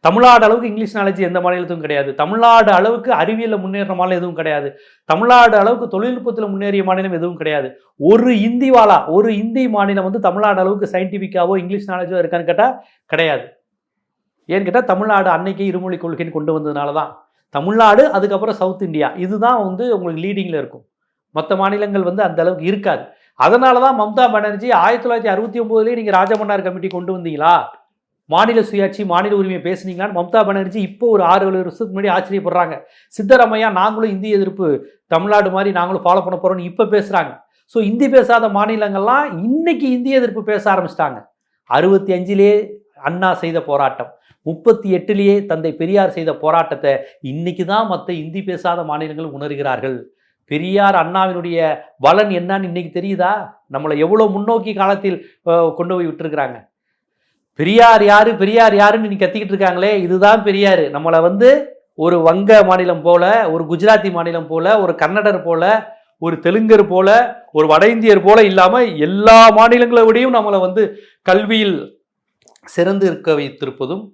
தமிழ்நாடு அளவுக்கு English knowledge எந்த மாநிலத்துக்கும் கிடையாது. தமிழ்நாடு அளவுக்கு அறிவியலில் முன்னேற மாநிலம் எதுவும் கிடையாது. தமிழ்நாடு அளவுக்கு தொழில்நுட்பத்தில் முன்னேறிய மாநிலம் எதுவும் கிடையாது. ஒரு இந்தி மாநிலம் வந்து தமிழ்நாடு அளவுக்கு சயின்டிஃபிக்காவோ இங்கிலீஷ் நாலேஜோ இருக்கான்னு கேட்டால் கிடையாது. ஏன்னு கேட்டால் தமிழ்நாடு அன்னைக்கு இருமொழி கொள்கைன்னு கொண்டு வந்ததுனால தான். தமிழ்நாடு அதுக்கப்புறம் சவுத் இந்தியா இதுதான் வந்து உங்களுக்கு லீடிங்கில் இருக்கும். மற்ற மாநிலங்கள் வந்து அந்த அளவுக்கு இருக்காது. அதனால தான் மம்தா பானர்ஜி 1969 நீங்கள் ராஜமன்னார் கமிட்டி கொண்டு வந்தீங்களா, மாநில சுயாட்சி மாநில உரிமையை பேசுனீங்களான்னு மம்தா பானர்ஜி இப்போ ஒரு 6-7 வருஷத்துக்கு முன்னாடி ஆச்சரியப்படுறாங்க. சித்தராமையா நாங்களும் இந்திய எதிர்ப்பு தமிழ்நாடு மாதிரி நாங்களும் ஃபாலோ பண்ண போகிறோம்னு இப்போ பேசுகிறாங்க. ஸோ இந்தி பேசாத மாநிலங்கள்லாம் இன்னைக்கு இந்திய எதிர்ப்பு பேச ஆரம்பிச்சிட்டாங்க. 65லேயே அண்ணா செய்த போராட்டம், 38லேயே தந்தை பெரியார் செய்த போராட்டத்தை இன்னைக்கு தான் மற்ற இந்தி பேசாத மாநிலங்கள் உணர்கிறார்கள். பெரியார் அண்ணாவினுடைய பலன் என்னன்னு இன்னைக்கு தெரியுதா? நம்மளை எவ்வளோ முன்னோக்கி காலத்தில் கொண்டு போய் விட்டுருக்குறாங்க. பெரியார் யாருன்னு நீ கத்திக்கிட்டு இருக்காங்களே, இதுதான் பெரியார். நம்மளை வந்து ஒரு வங்க மாநிலம் போல, ஒரு குஜராத்தி மாநிலம் போல, ஒரு கன்னடர் போல, ஒரு தெலுங்கர் போல, ஒரு வட இந்தியர் போல இல்லாமல் எல்லா மாநிலங்களை விடையும் நம்மளை வந்து கல்வியில் சிறந்து இருக்க வைத்திருப்பதும்